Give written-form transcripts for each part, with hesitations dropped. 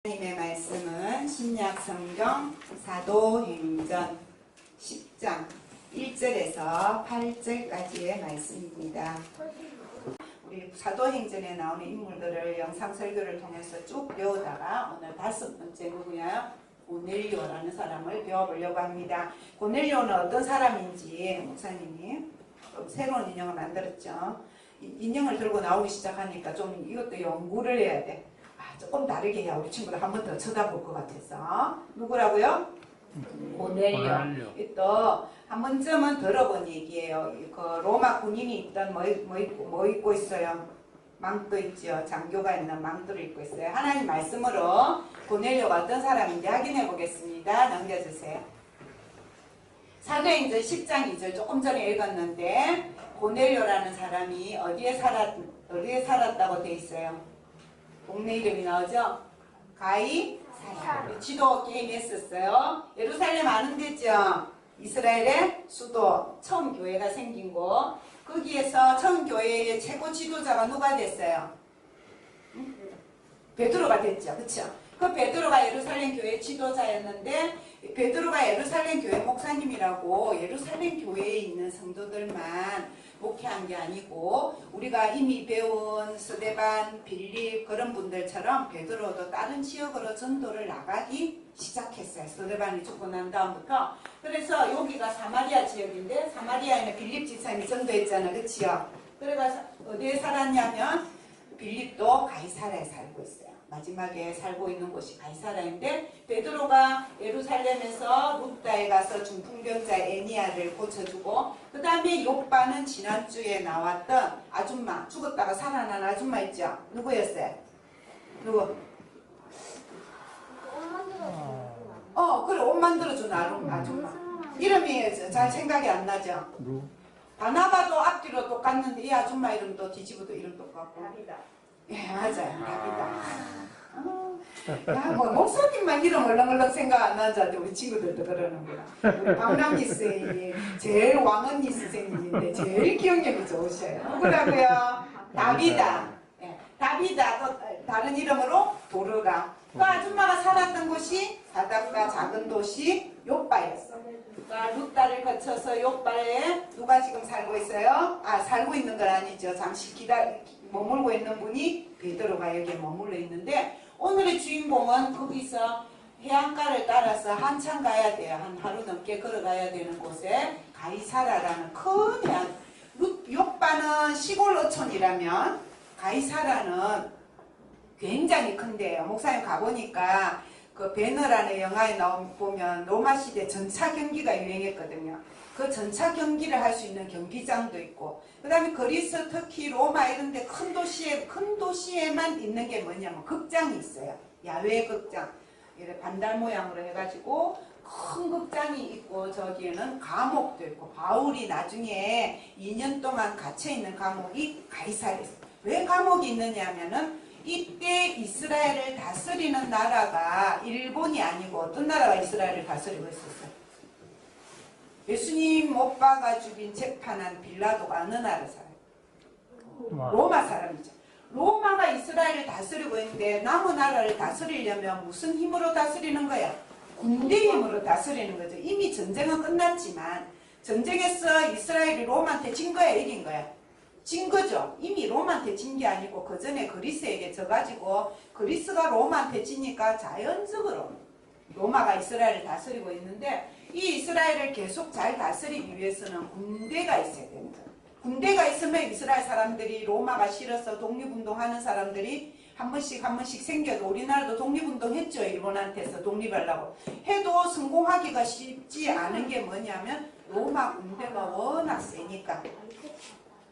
하나님의 말씀은 신약성경 사도행전 10장 1절에서 8절까지의 말씀입니다. 우리 사도행전에 나오는 인물들을 영상 설교를 통해서 쭉 배우다가 오늘 5번째 누구예요? 고넬료라는 사람을 배워보려고 합니다. 고넬료는 어떤 사람인지 목사님이 새로운 인형을 만들었죠. 인형을 들고 나오기 시작하니까 좀 이것도 연구를 해야 돼. 조금 다르게 해야 우리 친구들 한 번 더 쳐다볼 것 같아서. 누구라고요? 고넬료. 또 한 번쯤은 들어본 얘기예요. 그 로마 군인이 있던 뭐 입고 있어요? 망토 있죠. 장교가 있는 망토를 입고 있어요. 하나님 말씀으로 고넬료가 어떤 사람인지 확인해 보겠습니다. 넘겨주세요. 사도행전 10장 2절 조금 전에 읽었는데 고넬료라는 사람이 어디에 살았다고 돼 있어요? 동네 이름이 나오죠? 가이사랴. 지도 게임 했었어요. 예루살렘 아는 데죠? 이스라엘의 수도, 처음 교회가 생긴 곳. 거기에서 처음 교회의 최고 지도자가 누가 됐어요? 베드로가 됐죠. 그쵸? 그 베드로가 예루살렘 교회 지도자였는데 베드로가 예루살렘 교회 목사님이라고 예루살렘 교회에 있는 성도들만 목회한 게 아니고 우리가 이미 배운 스데반, 빌립 그런 분들처럼 베드로도 다른 지역으로 전도를 나가기 시작했어요. 스데반이 죽고 난 다음부터. 그래서 여기가 사마리아 지역인데 사마리아에는 빌립 집사님이 전도했잖아요. 그치요? 그래서 어디에 살았냐면 빌립도 가이사랴에 살고 있어요. 마지막에 살고 있는 곳이 가이사랴인데 베드로가 예루살렘에서 루다에 가서 중풍병자 애니아를 고쳐주고 그 다음에 욥바는 지난주에 나왔던 아줌마, 죽었다가 살아난 아줌마 있죠? 누구였어요? 누구? 그래, 옷 만들어준 아줌마. 이름이 잘 생각이 안 나죠? 바나바도 앞뒤로 똑같는데 이 아줌마 이름도 뒤집어도 이름 똑같고. 예, 맞아요. 답이다. 야, 뭐 목사님만 이름 얼렁얼렁 생각 안 나는 줄 알았는데 우리 친구들도 그러는구나. 우리 박남희 쌤이 제일 왕언니 선생님인데 제일 기억력이 좋으셔요. 누구라고요? 답이다. 예, 답이다. 또 다른 이름으로 도르가. 그 아줌마가 살았던 곳이 바닷가 작은 도시 욥바였어. 그러니까 루다를 거쳐서 욥바에 누가 지금 살고 있어요? 살고 있는 건 아니죠. 잠시 머물고 있는 분이 베드로가 여기에 머물러 있는데 오늘의 주인공은 거기서 해안가를 따라서 한참 가야 돼요. 한 하루 넘게 걸어가야 되는 곳에 가이사라라는 큰 해안. 욥바는 시골 어촌이라면 가이사라는 굉장히 큰데요. 목사님 가보니까 그 베너라는 영화에 보면 로마 시대 전차 경기가 유행했거든요. 그 전차 경기를 할 수 있는 경기장도 있고 그 다음에 그리스 특히 로마 이런 데 큰 도시에만 있는 게 뭐냐면 극장이 있어요. 야외 극장. 이렇게 반달 모양으로 해가지고 큰 극장이 있고 저기에는 감옥도 있고 바울이 나중에 2년 동안 갇혀있는 감옥이 가이사랴였어요. 왜 감옥이 있느냐 하면은 이때 이스라엘을 다스리는 나라가 일본이 아니고 어떤 나라가 이스라엘을 다스리고 있었어요? 예수님 못 박아 죽인 재판한 빌라도가 어느 나라 사람? 로마 사람이죠. 로마가 이스라엘을 다스리고 있는데 남은 나라를 다스리려면 무슨 힘으로 다스리는 거야? 군대 힘으로 다스리는 거죠. 이미 전쟁은 끝났지만 전쟁에서 이스라엘이 로마한테 진 거야, 이긴 거야? 진 거죠. 이미 로마한테 진 게 아니고 그 전에 그리스에게 져가지고 그리스가 로마한테 지니까 자연적으로 로마가 이스라엘을 다스리고 있는데 이 이스라엘을 계속 잘 다스리기 위해서는 군대가 있어야 됩니다. 군대가 있으면 이스라엘 사람들이 로마가 싫어서 독립운동하는 사람들이 한 번씩 생겨도 우리나라도 독립운동 했죠. 일본한테서 독립하려고. 해도 성공하기가 쉽지 않은 게 뭐냐면 로마 군대가 워낙 세니까.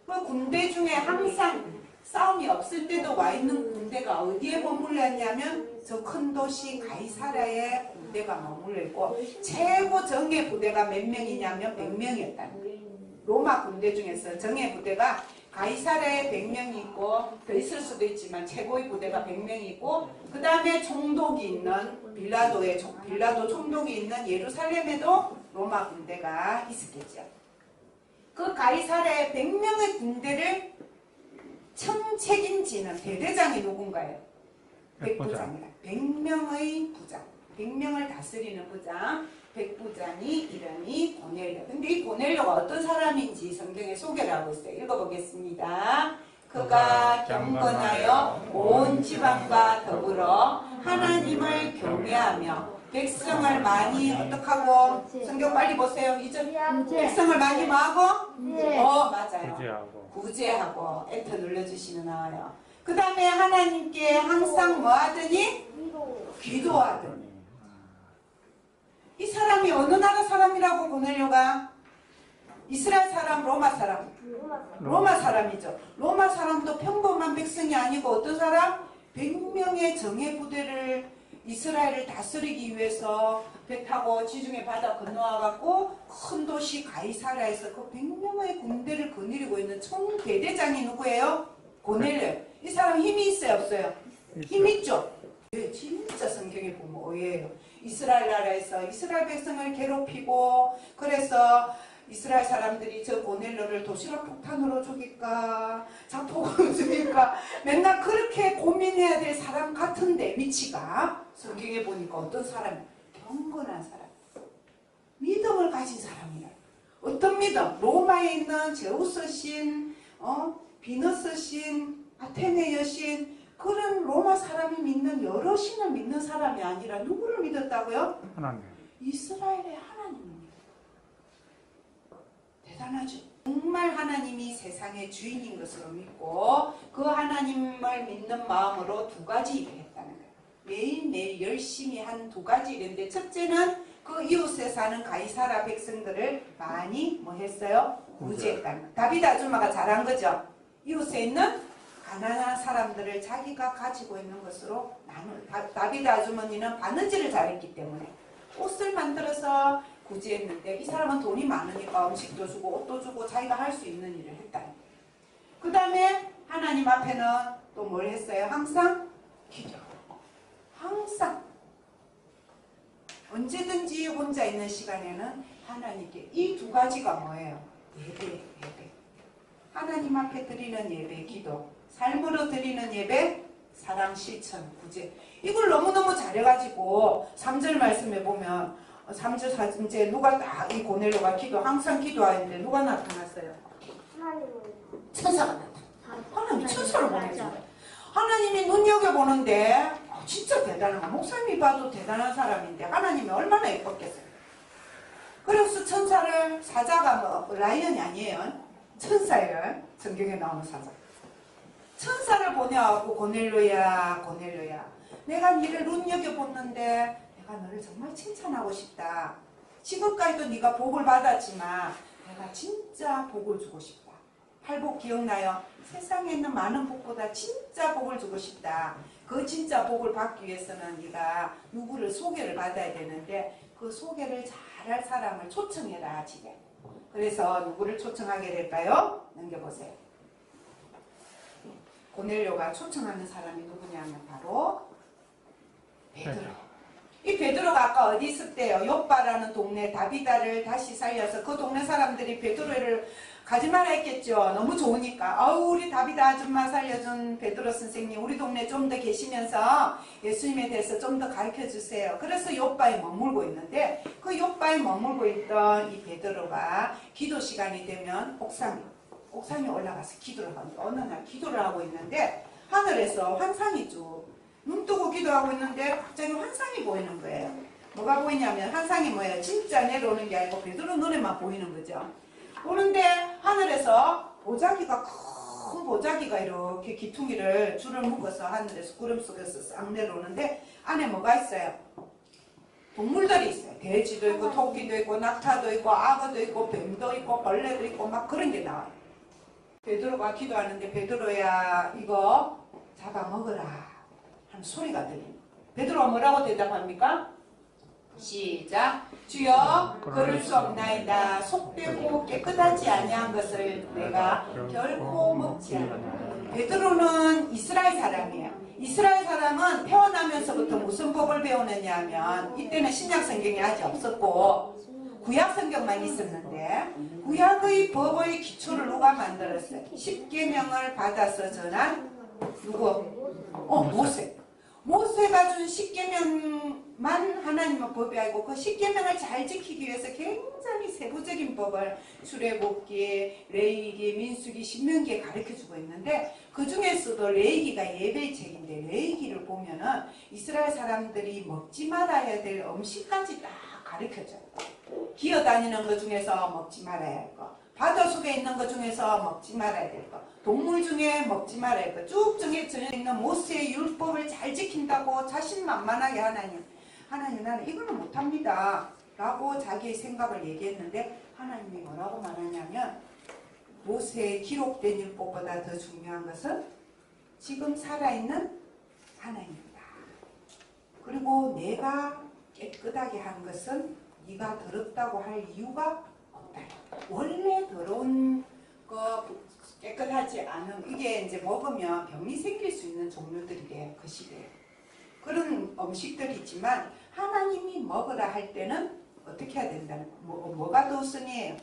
그 군대 중에 항상 싸움이 없을 때도 와 있는 군대가 어디에 머물렀냐면 저 큰 도시 가이사랴에 군대가 머물러 있고 최고 정예 부대가 몇 명이냐면 100명이었다는 거예요. 로마 군대 중에서 정예 부대가 가이사랴에 100명이 있고 더 있을 수도 있지만 최고의 부대가 100명이 있고 그 다음에 총독이 있는 빌라도 총독이 있는 예루살렘에도 로마 군대가 있었겠죠. 그 가이사랴의 100명의 군대를 책임지는 대대장이 누군가요? 백부장이라. 100명의 부장, 100명을 다스리는 부장, 백부장이 이름이 고넬료. 근데 이 고넬료가 어떤 사람인지 성경에 소개를 하고 있어요. 읽어보겠습니다. 그가 경건하여 온 지방과 더불어 하나님을 경외하며 백성을 많이 어떡하고, 성경 빨리 보세요. 이제 백성을 많이 뭐하고? 맞아요. 구제하고 엔터 눌러주시면 나와요. 그 다음에 하나님께 항상 뭐하더니? 기도하더니. 이 사람이 어느 나라 사람이라고 고넬료가? 이스라엘 사람, 로마 사람? 로마 사람이죠. 로마 사람도 평범한 백성이 아니고 어떤 사람? 100명의 정예 부대를 이스라엘을 다스리기 위해서 배 타고 지중해 바다 건너와갖고 큰 도시 가이사라에서 그 100명의 군대를 거느리고 있는 총대대장이 누구예요? 고넬료. 이 사람 힘이 있어요, 없어요? 힘 있죠? 네, 진짜 성경에 보면 오해예요. 이스라엘 나라에서 이스라엘 백성을 괴롭히고, 그래서 이스라엘 사람들이 저 고넬료를 도시락 폭탄으로 죽일까 자폭으로 죽일까 맨날 그렇게 고민해야 될 사람 같은데, 위치가 성경에 보니까 어떤 사람? 경건한 사람, 믿음을 가진 사람이라. 어떤 믿음? 로마에 있는 제우스 신, 비너스 신, 아테네 여신, 그런 로마 사람이 믿는 여러 신을 믿는 사람이 아니라 누구를 믿었다고요? 하나님. 이스라엘의 하나님입니다. 대단하죠. 정말 하나님이 세상의 주인인 것으로 믿고 그 하나님을 믿는 마음으로 두 가지 일을 했다는 거예요. 매일매일 열심히 한 두 가지 일인데, 첫째는 그 이웃에 사는 가이사라 백성들을 많이 뭐 했어요? 구제했다는 거예요. 다비드 아줌마가 잘한 거죠. 이웃에 있는 가난한 사람들을 자기가 가지고 있는 것으로 다비드 아주머니는 바느질을 잘했기 때문에 옷을 만들어서 구제했는데, 이 사람은 돈이 많으니까 음식도 주고 옷도 주고 자기가 할 수 있는 일을 했다. 그 다음에 하나님 앞에는 또 뭘 했어요? 항상 기도하고, 항상 언제든지 혼자 있는 시간에는 하나님께, 이 두 가지가 뭐예요? 예배. 하나님 앞에 드리는 예배, 기도, 삶으로 드리는 예배, 사랑, 실천, 구제. 이걸 너무너무 잘해가지고 3절 말씀에 보면 3절 4절 누가 딱 이 고넬료가 항상 기도하는데 누가 나타났어요? 천사가 나타났어요. 하나님 천사를 보내줘요. 하나님이 눈여겨보는데 진짜 대단한 거. 목사님이 봐도 대단한 사람인데 하나님이 얼마나 예뻤겠어요. 그래서 천사를, 사자가 뭐 라이언이 아니에요. 천사예요. 성경에 나오는 사자. 천사를 보내갖고 고넬료야 내가 너를 눈여겨보는데 내가 너를 정말 칭찬하고 싶다. 지금까지도 네가 복을 받았지만 내가 진짜 복을 주고 싶다. 팔복 기억나요? 세상에 있는 많은 복보다 진짜 복을 주고 싶다. 그 진짜 복을 받기 위해서는 네가 누구를 소개를 받아야 되는데 그 소개를 잘할 사람을 초청해라 집에. 그래서 누구를 초청하게 될까요? 넘겨보세요. 고넬료가 초청하는 사람이 누구냐면 바로 베드로. 이 베드로가 아까 어디 있을 때요? 욥바라는 동네 다비다를 다시 살려서 그 동네 사람들이 베드로를 가지 마라 했겠죠. 너무 좋으니까. 아우, 우리 다비다 아줌마 살려준 베드로 선생님 우리 동네 좀 더 계시면서 예수님에 대해서 좀 더 가르쳐 주세요. 그래서 욥바에 머물고 있는데, 그 욥바에 머물고 있던 이 베드로가 기도 시간이 되면 옥상에 올라가서 기도를 합니다. 어느 날 기도를 하고 있는데 하늘에서 환상이 쭉, 눈 뜨고 기도하고 있는데 갑자기 환상이 보이는 거예요. 뭐가 보이냐면, 환상이 뭐예요? 진짜 내려오는 게 아니고 베드로 눈에만 보이는 거죠. 보는데 하늘에서 보자기가, 큰 보자기가 이렇게 기퉁이를 줄을 묶어서 하늘에서 구름 속에서 싹 내려오는데 안에 뭐가 있어요? 동물들이 있어요. 돼지도 있고 토끼도 있고 낙타도 있고 악어도 있고 뱀도 있고 벌레도 있고 막 그런 게 나와요. 베드로가 기도하는데 베드로야 이거 잡아먹어라 하는 소리가 들립니다. 베드로가 뭐라고 대답합니까? 시작. 주여 그럴 수 없나이다. 속되고 깨끗하지 아니한 것을 내가 결코 먹지 않는다. 베드로는 이스라엘 사람이에요. 이스라엘 사람은 태어나면서부터 무슨 법을 배우느냐 하면, 이때는 신약 성경이 아직 없었고 구약 성경만 있었는데, 구약의 법의 기초를 누가 만들었어요? 십계명을 받아서 전한 누구? 모세. 모세가 준 십계명만 하나님의 법이 아니고 그 십계명을 잘 지키기 위해서 굉장히 세부적인 법을 출애굽기, 레위기, 민수기, 신명기에 가르쳐주고 있는데 그 중에서도 레위기가 예배의 책인데 레위기를 보면은 이스라엘 사람들이 먹지 말아야 될 음식까지 다 가르쳐줘요. 기어다니는 것 중에서 먹지 말아야 할 거, 바다 속에 있는 것 중에서 먹지 말아야 될 거, 동물 중에 먹지 말아야 할 거 쭉 정해져 있는 모세의 율법을 잘 지킨다고 자신만만하게 하나님 나는 이거는 못합니다 라고 자기의 생각을 얘기했는데 하나님이 뭐라고 말하냐면 모세의 기록된 율법보다 더 중요한 것은 지금 살아있는 하나님입니다. 그리고 내가 깨끗하게 한 것은 네가 더럽다고 할 이유가 없다. 원래 더러운 거 깨끗하지 않은 이게 이제 먹으면 병이 생길 수 있는 종류들이래 그 시대에. 그런 음식들이 있지만 하나님이 먹으라 할 때는 어떻게 해야 된다는 뭐가 더 우선이에요?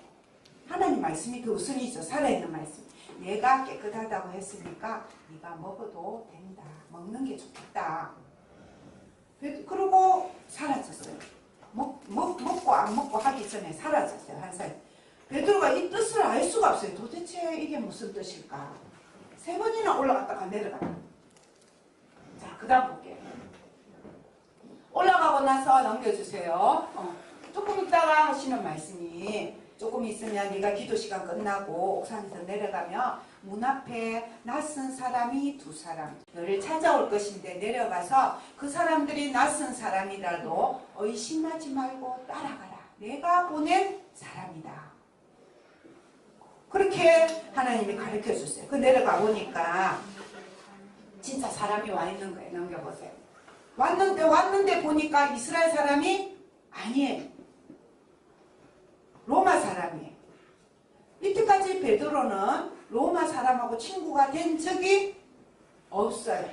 하나님 말씀이 더 우선이죠. 살아있는 말씀. 내가 깨끗하다고 했으니까 네가 먹어도 된다. 먹는 게 좋겠다. 그리고 사라졌어요. 먹고 안 먹고 하기 전에 사라졌어요. 한 살. 베드로가 이 뜻을 알 수가 없어요. 도대체 이게 무슨 뜻일까? 3번이나 올라갔다가 내려갔다. 자, 그 다음 볼게요. 올라가고 나서 넘겨주세요. 조금 있다가 하시는 말씀이 조금 있으면 네가 기도 시간 끝나고 옥상에서 내려가면 문 앞에 낯선 사람이 2사람 너를 찾아올 것인데 내려가서 그 사람들이 낯선 사람이라도 의심하지 말고 따라가라. 내가 보낸 사람이다. 그렇게 하나님이 가르쳐 줬어요. 그 내려가 보니까 진짜 사람이 와 있는 거예요. 넘겨보세요. 왔는데 보니까 이스라엘 사람이 아니에요. 로마 사람이에요. 이때까지 베드로는 로마 사람하고 친구가 된 적이 없어요.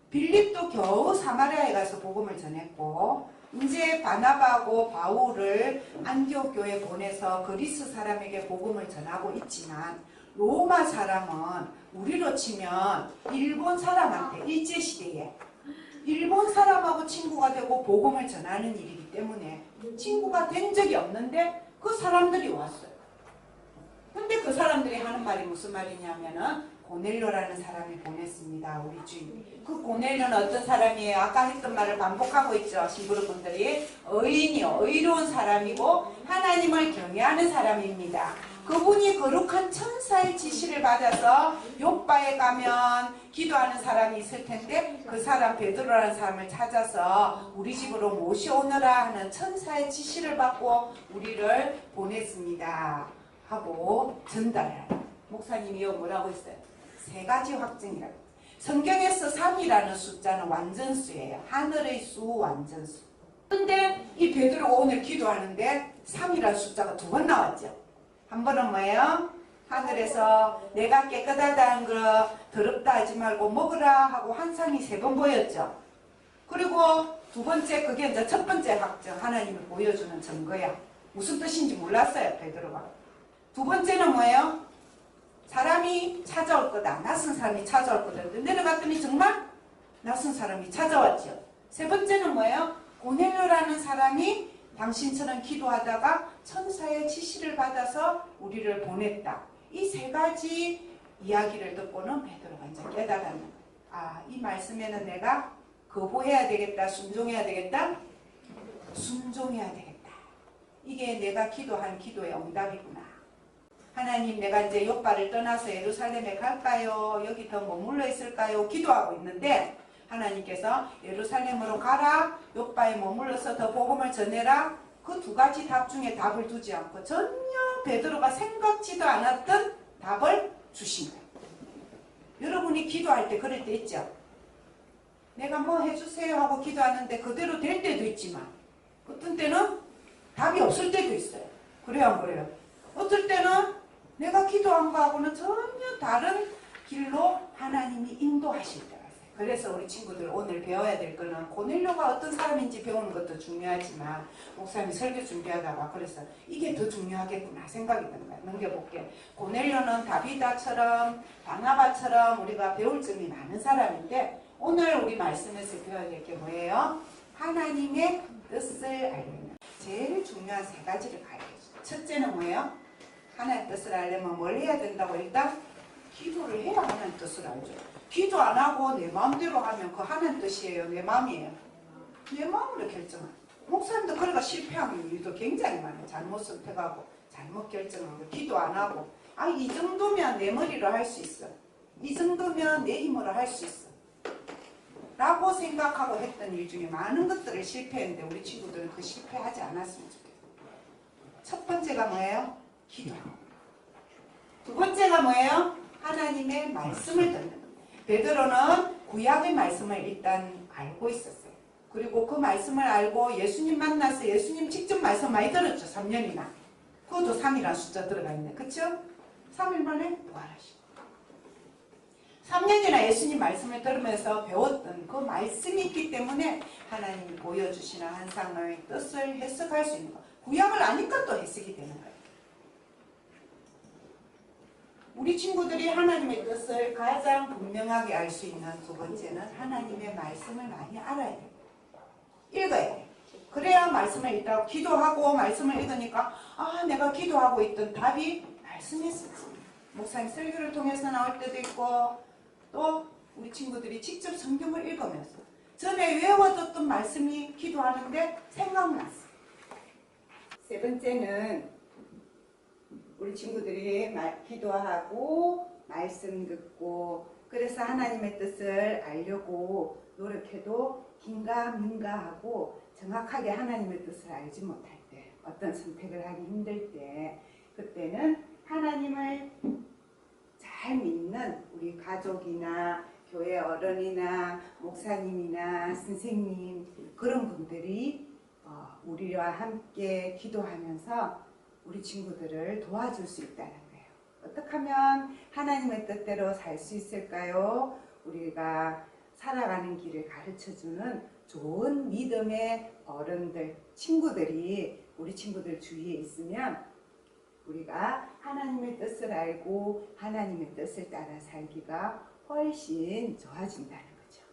빌립도 겨우 사마리아에 가서 복음을 전했고 이제 바나바하고 바울을 안디옥 교회에 보내서 그리스 사람에게 복음을 전하고 있지만 로마 사람은 우리로 치면 일본 사람한테 일제시대에 일본 사람하고 친구가 되고 복음을 전하는 일이기 때문에 친구가 된 적이 없는데 그 사람들이 왔어요. 근데 그 사람들이 하는 말이 무슨 말이냐면은 고넬료라는 사람이 보냈습니다. 우리 주인이. 그 고넬료는 어떤 사람이에요? 아까 했던 말을 반복하고 있죠. 신부르분들이. 의인이요. 의로운 사람이고 하나님을 경외하는 사람입니다. 그분이 거룩한 천사의 지시를 받아서 욥바에 가면 기도하는 사람이 있을 텐데 그 사람 베드로라는 사람을 찾아서 우리 집으로 모셔오너라 하는 천사의 지시를 받고 우리를 보냈습니다. 하고 전달해요. 목사님이 뭐라고 했어요? 3가지 확증이라고. 성경에서 3이라는 숫자는 완전수예요. 하늘의 수, 완전수. 근데 이 베드로가 오늘 기도하는데 3이라는 숫자가 2번 나왔죠. 한 번은 뭐예요? 하늘에서 내가 깨끗하다는 거 더럽다 하지 말고 먹으라 하고 환상이 3번 보였죠. 그리고 2번째 그게 이제 첫 번째 확증 하나님이 보여주는 증거야. 무슨 뜻인지 몰랐어요 베드로가. 2번째는 뭐예요? 사람이 찾아올 거다. 낯선 사람이 찾아올 거다. 내려갔더니 정말 낯선 사람이 찾아왔죠. 3번째는 뭐예요? 고넬료라는 사람이 당신처럼 기도하다가 천사의 지시를 받아서 우리를 보냈다. 이 3가지 이야기를 듣고는 베드로가 이제 깨달았는 거예요. 아, 이 말씀에는 내가 거부해야 되겠다. 순종해야 되겠다. 순종해야 되겠다. 이게 내가 기도한 기도의 응답이구나. 하나님 내가 이제 욥바를 떠나서 예루살렘에 갈까요? 여기 더 머물러 있을까요? 기도하고 있는데 하나님께서 예루살렘으로 가라. 욥바에 머물러서 더 복음을 전해라. 그 2가지 답 중에 답을 두지 않고 전혀 베드로가 생각지도 않았던 답을 주신 거예요. 여러분이 기도할 때 그럴 때 있죠. 내가 뭐 해주세요 하고 기도하는데 그대로 될 때도 있지만 어떤 때는 답이 없을 때도 있어요. 그래요 안 그래요? 어떨 때는 내가 기도한 거하고는 전혀 다른 길로 하나님이 인도하실 때가 있어요. 그래서 우리 친구들 오늘 배워야 될 거는 고넬료가 어떤 사람인지 배우는 것도 중요하지만 목사님이 설교 준비하다가 그래서 이게 더 중요하겠구나 생각이 드는 거예요. 넘겨볼게요. 고넬료는 다비다처럼 바나바처럼 우리가 배울 점이 많은 사람인데 오늘 우리 말씀에서 배워야 게 뭐예요? 하나님의 뜻을 알려면 제일 중요한 세 가지를 가르쳐줘요. 첫째는 뭐예요? 하나님의 뜻을 알려면 뭘 해야 된다고? 일단 기도를 해야 하나님 뜻을 알죠. 기도 안 하고 내 마음대로 하면 그 하나님 뜻이에요? 내 마음이에요? 내 마음으로 결정하는. 목사님도 그러니까 실패하는 이유도 굉장히 많아요. 잘못 선택하고 잘못 결정하고 기도 안 하고 이 정도면 내 머리로 할 수 있어. 이 정도면 내 힘으로 할 수 있어. 라고 생각하고 했던 일 중에 많은 것들을 실패했는데 우리 친구들은 그 실패하지 않았으면 좋겠어요. 첫 번째가 뭐예요? 기도하고. 두 번째가 뭐예요? 하나님의 말씀을 듣는 것. 베드로는 구약의 말씀을 일단 알고 있었어요. 그리고 그 말씀을 알고 예수님 만나서 예수님 직접 말씀 많이 들었죠. 3년이나. 그것도 3이라는 숫자 들어가 있네. 그쵸? 3일 만에 부활하시고. 3년이나 예수님 말씀을 들으면서 배웠던 그 말씀이 있기 때문에 하나님이 보여주시는 환상의 뜻을 해석할 수 있는 거. 구약을 아니까 또 해석이 되는 거예요. 우리 친구들이 하나님의 뜻을 가장 분명하게 알 수 있는 두 번째는 하나님의 말씀을 많이 알아야 돼요. 읽어야 돼요. 그래야 말씀을 읽다가 기도하고 말씀을 읽으니까 내가 기도하고 있던 답이 말씀이었었지. 목사님 설교를 통해서 나올 때도 있고 또 우리 친구들이 직접 성경을 읽으면서 전에 외워뒀던 말씀이 기도하는데 생각났어. 세 번째는 우리 친구들이 기도하고 말씀 듣고 그래서 하나님의 뜻을 알려고 노력해도 긴가민가하고 정확하게 하나님의 뜻을 알지 못할 때 어떤 선택을 하기 힘들 때 그때는 하나님을 잘 믿는 우리 가족이나 교회 어른이나 목사님이나 선생님 그런 분들이 우리와 함께 기도하면서 우리 친구들을 도와줄 수 있다는 거예요. 어떻게 하면 하나님의 뜻대로 살 수 있을까요? 우리가 살아가는 길을 가르쳐주는 좋은 믿음의 어른들, 친구들이 우리 친구들 주위에 있으면 우리가 하나님의 뜻을 알고 하나님의 뜻을 따라 살기가 훨씬 좋아진다는 거죠.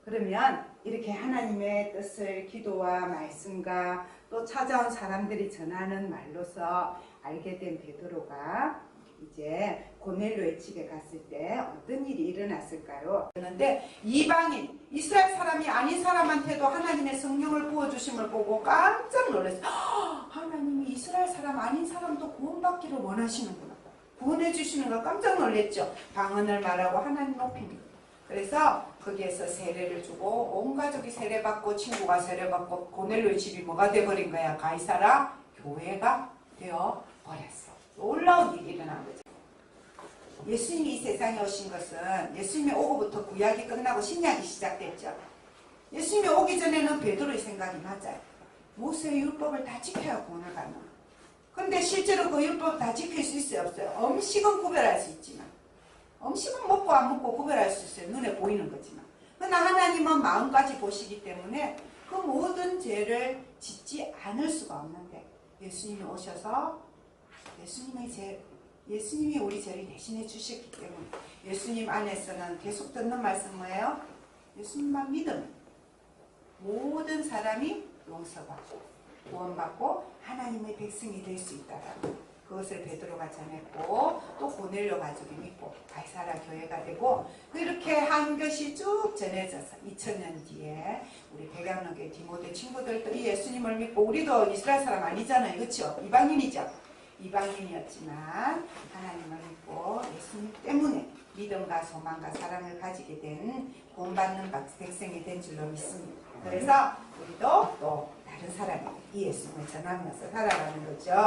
그러면 이렇게 하나님의 뜻을 기도와 말씀과 또 찾아온 사람들이 전하는 말로서 알게 된 베드로가 이제 고넬료의 집에 갔을 때 어떤 일이 일어났을까요? 그런데 이방인, 이스라엘 사람이 아닌 사람한테도 하나님의 성령을 부어주심을 보고 깜짝 놀랐어요. 하나님이 이스라엘 사람 아닌 사람도 구원받기를 원하시는구나. 구원해 주시는 거 깜짝 놀랐죠. 방언을 말하고 하나님 높입니다. 그래서 거기에서 세례를 주고 온 가족이 세례받고 친구가 세례받고 고넬료의 집이 뭐가 돼버린 거야? 가이사라 교회가 되어버렸어. 놀라운 일이 일어난 거죠. 예수님이 이 세상에 오신 것은 예수님이 오고부터 구약이 끝나고 신약이 시작됐죠. 예수님이 오기 전에는 베드로의 생각이 맞아요. 모세의 율법을 다 지켜야 구원을 받는 거예요. 근데 실제로 그 율법을 다 지킬 수 있어요? 없어요? 음식은 구별할 수 있지만 음식은 먹고 안 먹고 구별할 수 있어요. 눈에 보이는 거지만. 그러나 하나님은 마음까지 보시기 때문에 그 모든 죄를 짓지 않을 수가 없는데 예수님이 오셔서 예수님이 우리 죄를 대신해 주셨기 때문에 예수님 안에서는 계속 듣는 말씀 뭐예요? 예수님만 믿으면 모든 사람이 용서받고 구원받고 하나님의 백성이 될 수 있다라고 그것을 베드로가 전했고 또 고넬료 가족이 믿고 가이사라 교회가 되고 그렇게 한 것이 쭉 전해져서 2000년 뒤에 우리 백양로교회 디모데 친구들도 이 예수님을 믿고 우리도 이스라엘 사람 아니잖아요. 그렇죠? 이방인이죠. 이방인이었지만 하나님을 믿고 예수님 때문에 믿음과 소망과 사랑을 가지게 된 구원받는 백성이 된 줄로 믿습니다. 그래서 우리도 또 다른 사람에게 이 예수님을 전하면서 살아가는 거죠.